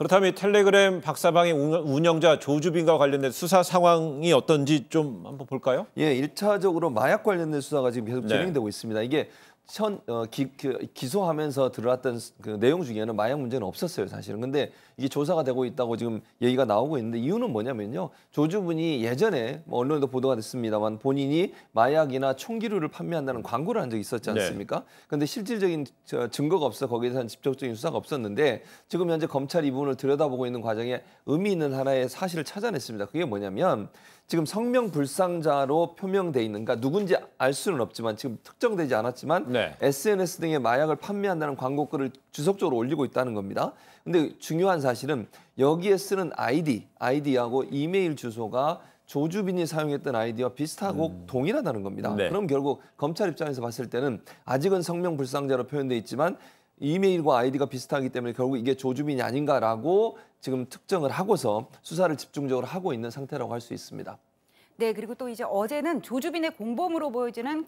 그렇다면 이 텔레그램 박사방의 운영자 조주빈과 관련된 수사 상황이 어떤지 좀 한번 볼까요? 예, 1차적으로 마약 관련된 수사가 지금 계속 진행되고 있습니다. 이게 기소하면서 들어왔던 그 내용 중에는 마약 문제는 없었어요, 사실은. 근데 이게 조사가 되고 있다고 지금 얘기가 나오고 있는데 이유는 뭐냐면요. 조주분이 예전에 언론에도 보도가 됐습니다만 본인이 마약이나 총기류를 판매한다는 광고를 한 적이 있었지 않습니까? 근데 실질적인 증거가 없어 거기에 대한 직접적인 수사가 없었는데 지금 현재 검찰이 이 부분을 들여다보고 있는 과정에 의미 있는 하나의 사실을 찾아냈습니다. 그게 뭐냐면 지금 성명불상자로 표명돼 있는, 그러니까 누군지 알 수는 없지만 지금 특정되지 않았지만 SNS 등의 마약을 판매한다는 광고글을 지속적으로 올리고 있다는 겁니다. 근데 중요한 사실은 여기에 쓰는 아이디하고 이메일 주소가 조주빈이 사용했던 아이디와 비슷하고 동일하다는 겁니다. 그럼 결국 검찰 입장에서 봤을 때는 아직은 성명불상자로 표현돼 있지만 이메일과 아이디가 비슷하기 때문에 결국 이게 조주빈이 아닌가라고 지금 특정을 하고서 수사를 집중적으로 하고 있는 상태라고 할 수 있습니다. 네, 그리고 또 이제 어제는 조주빈의 공범으로 보여지는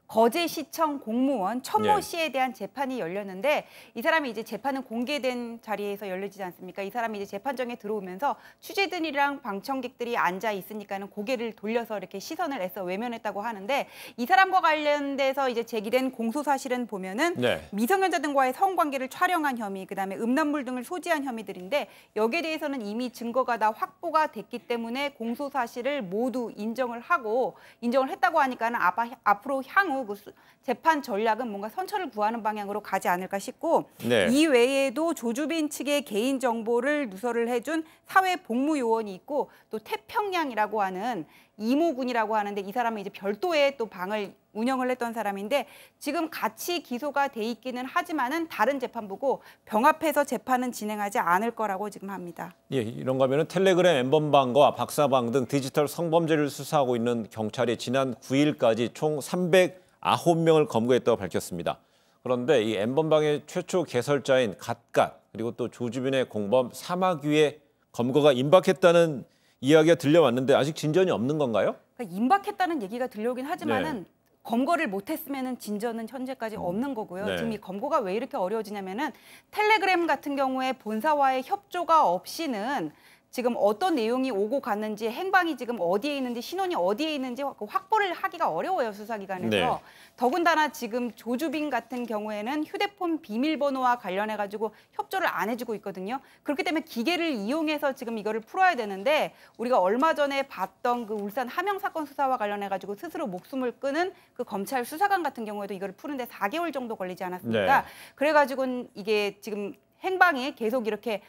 거제시청 공무원 천모 씨에 대한 재판이 열렸는데 이 사람이 이제 재판은 공개된 자리에서 열리지 않습니까? 이 사람이 이제 재판정에 들어오면서 취재진이랑 방청객들이 앉아 있으니까는 고개를 돌려서 이렇게 시선을 애써 외면했다고 하는데 이 사람과 관련돼서 이제 제기된 공소 사실은 보면은 미성년자 등과의 성관계를 촬영한 혐의, 그다음에 음란물 등을 소지한 혐의들인데 여기에 대해서는 이미 증거가 다 확보가 됐기 때문에 공소 사실을 모두 인정을 했다고 하니까는 앞으로 향후 그 재판 전략은 뭔가 선처를 구하는 방향으로 가지 않을까 싶고 이 외에도 조주빈 측의 개인 정보를 누설을 해준 사회복무요원이 있고 또 태평양이라고 하는 이모군이라고 하는데 이 사람은 이제 별도의 또 방을 운영을 했던 사람인데 지금 같이 기소가 돼 있기는 하지만은 다른 재판부고 병합해서 재판은 진행하지 않을 거라고 지금 합니다. 예, 이런가 하면은 텔레그램 엠번방과 박사방 등 디지털 성범죄를 수사하고 있는 경찰이 지난 9일까지 총 309명을 검거했다고 밝혔습니다. 그런데 이 엠번방의 최초 개설자인 갓갓 그리고 또 조주빈의 공범 사마귀의 검거가 임박했다는 이야기가 들려왔는데 아직 진전이 없는 건가요? 그러니까 임박했다는 얘기가 들려오긴 하지만은 검거를 못했으면은 진전은 현재까지 없는 거고요. 지금 이 검거가 왜 이렇게 어려워지냐면은 텔레그램 같은 경우에 본사와의 협조가 없이는 지금 어떤 내용이 오고 갔는지 행방이 지금 어디에 있는지 신원이 어디에 있는지 확보를 하기가 어려워요, 수사기관에서. 더군다나 지금 조주빈 같은 경우에는 휴대폰 비밀번호와 관련해가지고 협조를 안 해주고 있거든요. 그렇기 때문에 기계를 이용해서 지금 이거를 풀어야 되는데 우리가 얼마 전에 봤던 그 울산 함영 사건 수사와 관련해가지고 스스로 목숨을 끊은 그 검찰 수사관 같은 경우에도 이거를 푸는데 4개월 정도 걸리지 않았습니까? 그래가지고 이게 지금 행방이 계속 이렇게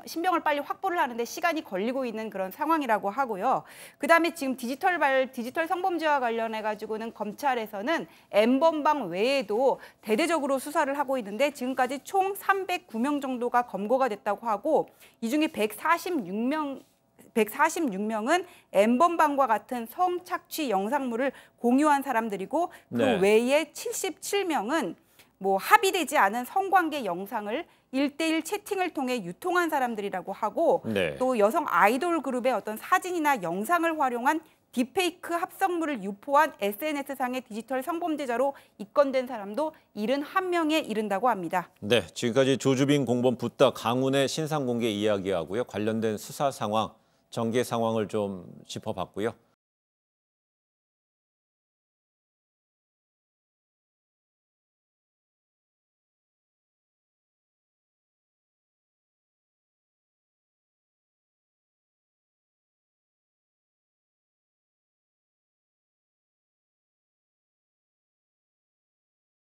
신병을 빨리 확보를 하는데 시간이 걸리고 있는 그런 상황이라고 하고요. 그다음에 지금 디지털 성범죄와 관련해 가지고는 검찰에서는 N번방 외에도 대대적으로 수사를 하고 있는데 지금까지 총 309명 정도가 검거가 됐다고 하고 이 중에 146명은 N번방과 같은 성착취 영상물을 공유한 사람들이고 그 외에 77명은 뭐 합의되지 않은 성관계 영상을 1:1 채팅을 통해 유통한 사람들이라고 하고 또 여성 아이돌 그룹의 어떤 사진이나 영상을 활용한 딥페이크 합성물을 유포한 SNS상의 디지털 성범죄자로 입건된 사람도 71명에 이른다고 합니다. 네, 지금까지 조주빈 공범 부탁 강훈의 신상 공개 이야기하고요. 관련된 수사 상황, 전개 상황을 좀 짚어봤고요.